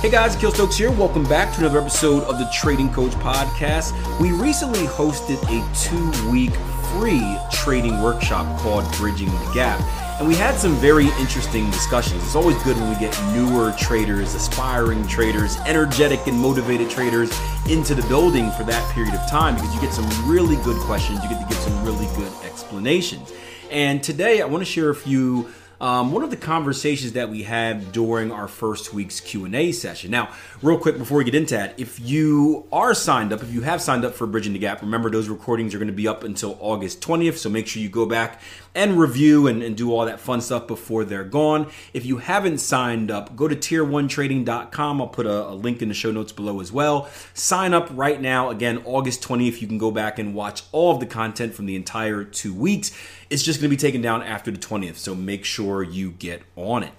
Hey guys, Akil here. Welcome back to another episode of the Trading Coach Podcast. We recently hosted a 2-week free trading workshop called Bridging the Gap. And we had some very interesting discussions. It's always good when we get newer traders, aspiring traders, energetic and motivated traders into the building for that period of time, because you get some really good questions. You get to give some really good explanations. And today I want to share a few one of the conversations that we had during our first week's Q&A session. Now, real quick before we get into that, if you have signed up for Bridging the Gap, remember those recordings are going to be up until August 20th, so make sure you go back and review and do all that fun stuff before they're gone. If you haven't signed up, go to tier1trading.com. I'll put a link in the show notes below as well. Sign up right now. Again, August 20th, you can go back and watch all of the content from the entire 2 weeks. It's just going to be taken down after the 20th, so make sure you get on it.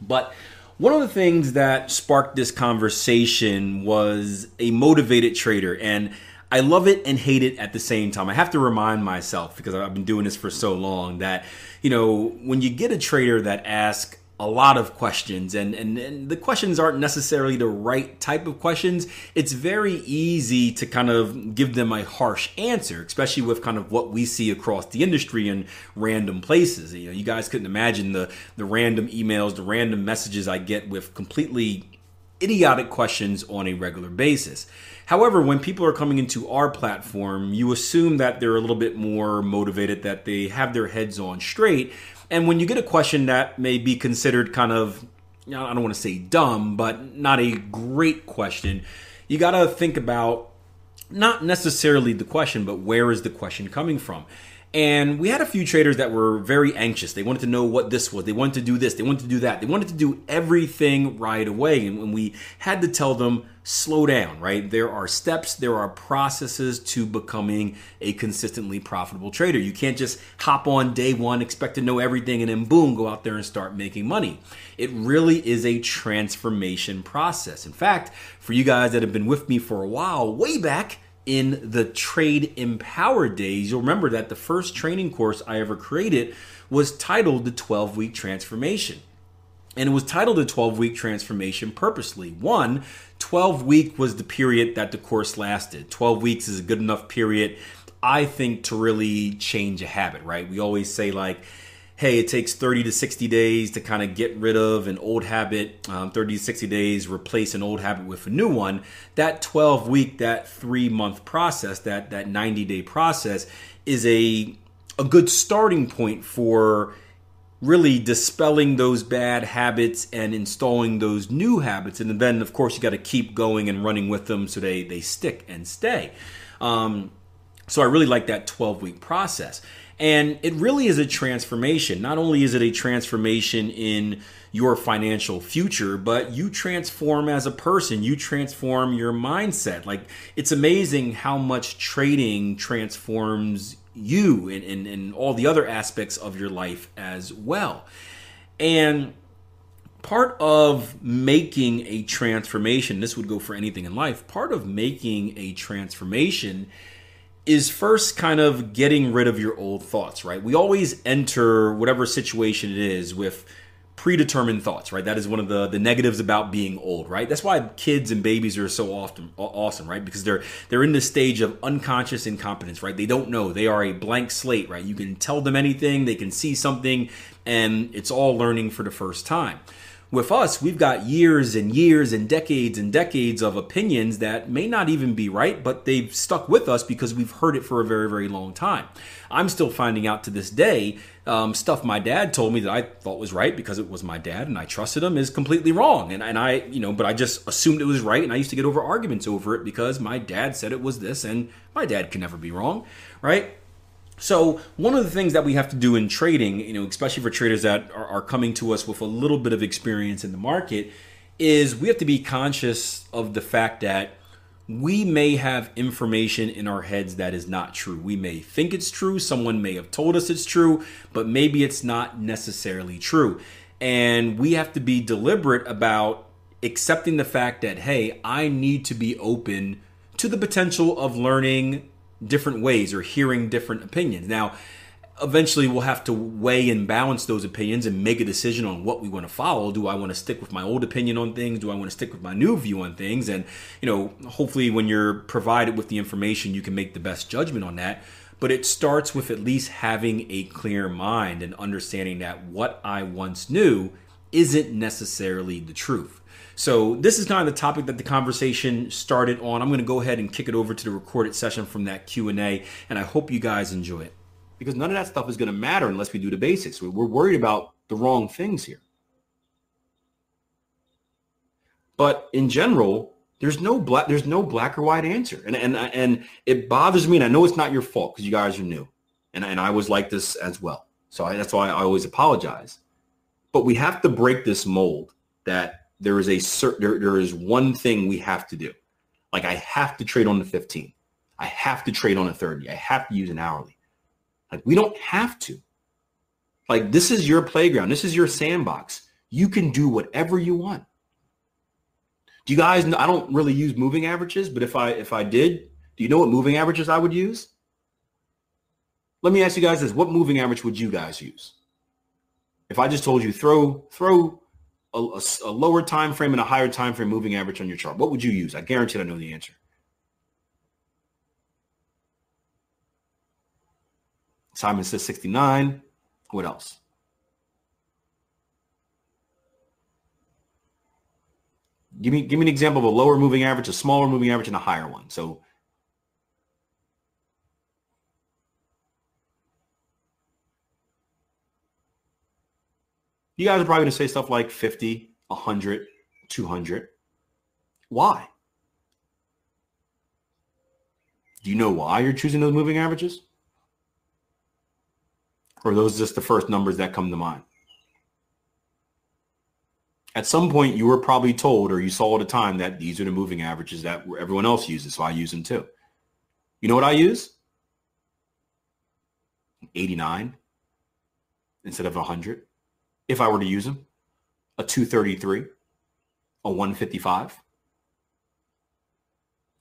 But one of the things that sparked this conversation was a motivated trader, and I love it and hate it at the same time. I have to remind myself, because I've been doing this for so long, that when you get a trader that asks a lot of questions and the questions aren't necessarily the right type of questions, it's very easy to kind of give them a harsh answer, especially with kind of what we see across the industry in random places. You guys couldn't imagine the random emails, the random messages I get with completely idiotic questions on a regular basis. However, when people are coming into our platform, you assume that they're a little bit more motivated, that they have their heads on straight. And when you get a question that may be considered kind of, I don't want to say dumb, but not a great question, you got to think about not necessarily the question, but where is the question coming from? And we had a few traders that were very anxious. They wanted to know what this was. They wanted to do this. They wanted to do that. They wanted to do everything right away. And when we had to tell them, slow down, right? There are steps, there are processes to becoming a consistently profitable trader. You can't just hop on day one, expect to know everything, and then boom, go out there and start making money. It really is a transformation process. In fact, for you guys that have been with me for a while, way back in the Trade Empower days, you'll remember that the first training course I ever created was titled the 12-Week Transformation. And it was titled the 12-Week Transformation purposely. 12-week was the period that the course lasted. 12 weeks is a good enough period, I think, to really change a habit, right? We always say hey, it takes 30 to 60 days to kind of get rid of an old habit, 30 to 60 days, replace an old habit with a new one. That 12-week, that 3-month process, that 90-day process is a good starting point for really dispelling those bad habits and installing those new habits. And then, of course, you got to keep going and running with them so they stick and stay. So I really like that 12-week process. And it really is a transformation. Not only is it a transformation in your financial future, but you transform as a person. You transform your mindset. It's amazing how much trading transforms you and all the other aspects of your life as well. And part of making a transformation, this would go for anything in life, part of making a transformation is first kind of getting rid of your old thoughts, right? We always enter whatever situation it is with predetermined thoughts, right? That is one of the negatives about being old, right? That's why kids and babies are so awesome, right? Because they're in this stage of unconscious incompetence, right? They don't know. They are a blank slate, right? You can tell them anything, they can see something, and it's all learning for the first time. With us, we've got years and years and decades of opinions that may not even be right, but they've stuck with us because we've heard it for a very, very long time. I'm still finding out to this day, stuff my dad told me that I thought was right because it was my dad and I trusted him is completely wrong. And I, but I just assumed it was right. And I used to get over arguments over it because my dad said it was this and my dad can never be wrong, right? So one of the things that we have to do in trading, especially for traders that are coming to us with a little bit of experience in the market, is we have to be conscious of the fact that we may have information in our heads that is not true. We may think it's true. Someone may have told us it's true, but maybe it's not necessarily true. And we have to be deliberate about accepting the fact that, hey, I need to be open to the potential of learning different ways or hearing different opinions. Now, eventually we'll have to weigh and balance those opinions and make a decision on what we want to follow. Do I want to stick with my old opinion on things? Do I want to stick with my new view on things? And, hopefully when you're provided with the information, you can make the best judgment on that. But it starts with at least having a clear mind and understanding that what I once knew isn't necessarily the truth. So this is kind of the topic that the conversation started on. I'm going to go ahead and kick it over to the recorded session from that Q&A, and I hope you guys enjoy it. Because none of that stuff is going to matter unless we do the basics. We're worried about the wrong things here. But in general, there's no black or white answer. And it bothers me, and I know it's not your fault because you guys are new. And I was like this as well. So that's why I always apologize. But we have to break this mold that there is one thing we have to do. Like I have to trade on the 15. I have to trade on a 30. I have to use an hourly. Like we don't have to. Like this is your playground. This is your sandbox. You can do whatever you want. Do you guys know, I don't really use moving averages, but if I did, do you know what moving averages I would use? Let me ask you guys this. What moving average would you guys use? If I just told you throw a lower time frame and a higher time frame moving average on your chart, what would you use? I guarantee I know the answer. Simon says 69. What else? Give me an example of a lower moving average, a smaller moving average, and a higher one. So you guys are probably going to say stuff like 50, 100, 200. Why? Do you know why you're choosing those moving averages? Or are those just the first numbers that come to mind? At some point, you were probably told or you saw at a time that these are the moving averages that everyone else uses, so I use them too. You know what I use? 89 instead of 100. If I were to use them, a 233, a 155.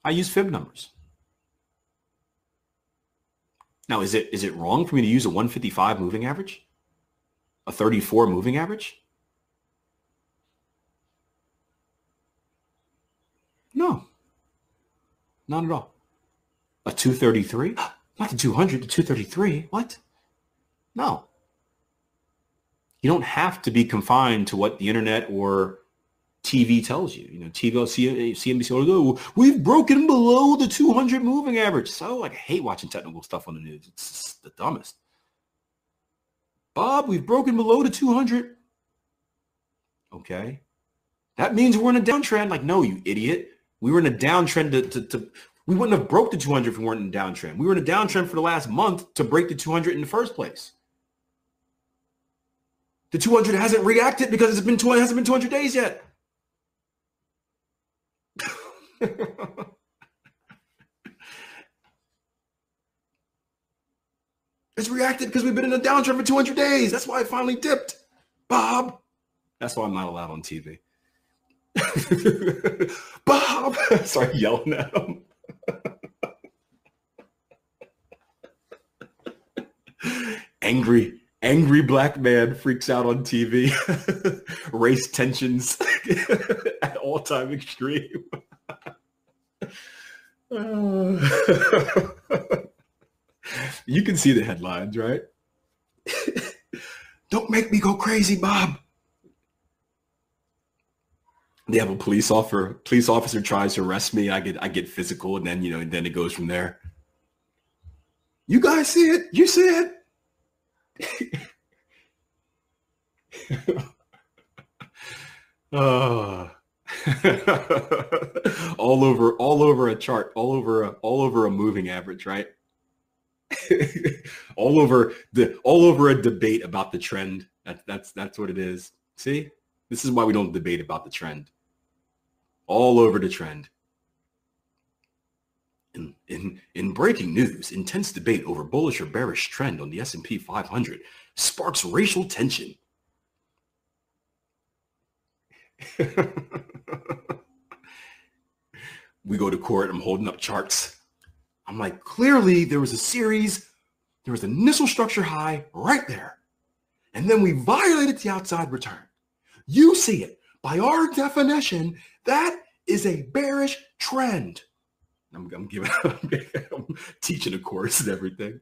I use fib numbers. Now, is it wrong for me to use a 155 moving average? A 34 moving average? No, not at all. A 233? Not the 200, the 233. What? No. You don't have to be confined to what the internet or TV tells you. You know, TV, CNBC, oh, we've broken below the 200 moving average. So, like, I hate watching technical stuff on the news. It's just the dumbest. Bob, we've broken below the 200. Okay. That means we're in a downtrend. Like, no, you idiot. We were in a downtrend we wouldn't have broke the 200 if we weren't in a downtrend. We were in a downtrend for the last month to break the 200 in the first place. The 200 hasn't reacted because it hasn't been 200 days yet. It's reacted because we've been in a downtrend for 200 days. That's why it finally dipped. Bob. That's why I'm not allowed on TV. Bob. Start yelling at him. Angry black man freaks out on TV. Race tensions at all-time extreme. You can see the headlines, right? Don't make me go crazy, Bob. They have a police officer tries to arrest me. I get physical, and then it goes from there. You guys see it? You see it? all over a chart, all over a moving average, right? all over a debate about the trend. That's what it is. See, this is why we don't debate about the trend. All over the trend. In breaking news, intense debate over bullish or bearish trend on the S&P 500 sparks racial tension. We go to court. I'm holding up charts. I'm like, clearly there was a series There was an initial structure high right there. And then we violated the outside return. You see it. By our definition, that is a bearish trend. I'm teaching a course and everything.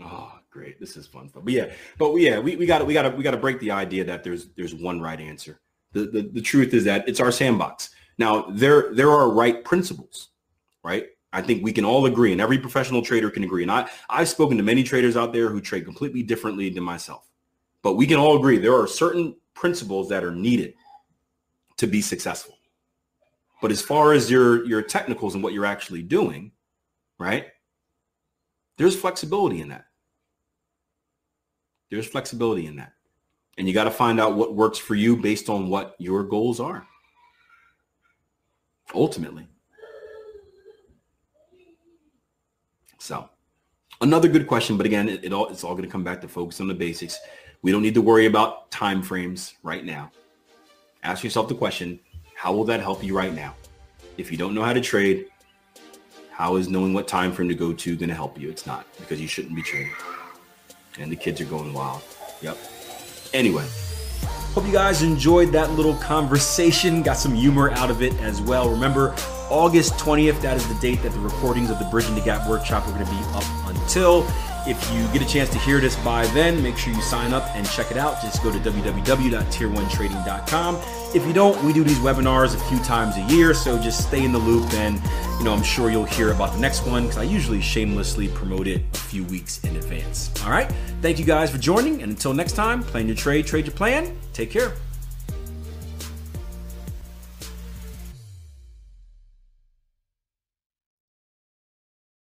Oh, great. This is fun stuff. But we gotta break the idea that there's one right answer. The truth is that it's our sandbox. Now, there are right principles, right? I think we can all agree, and every professional trader can agree. And I've spoken to many traders out there who trade completely differently than myself. But we can all agree there are certain principles that are needed to be successful. But as far as your technicals and what you're actually doing, right? There's flexibility in that. There's flexibility in that. And you got to find out what works for you based on what your goals are. Ultimately. So another good question, but again, it's all going to come back to focus on the basics. We don't need to worry about time frames right now. Ask yourself the question, how will that help you right now? If you don't know how to trade, how is knowing what time frame to go to going to help you? It's not, because you shouldn't be trading. And the kids are going wild. Yep. Anyway, hope you guys enjoyed that little conversation, got some humor out of it as well. Remember, August 20th, that is the date that the recordings of the Bridging the Gap workshop are going to be up until. If you get a chance to hear this by then, make sure you sign up and check it out. Just go to www.tier1trading.com. If you don't, we do these webinars a few times a year, so just stay in the loop, and I'm sure you'll hear about the next one because I usually shamelessly promote it a few weeks in advance. All right, thank you guys for joining, and until next time, plan your trade, trade your plan. Take care.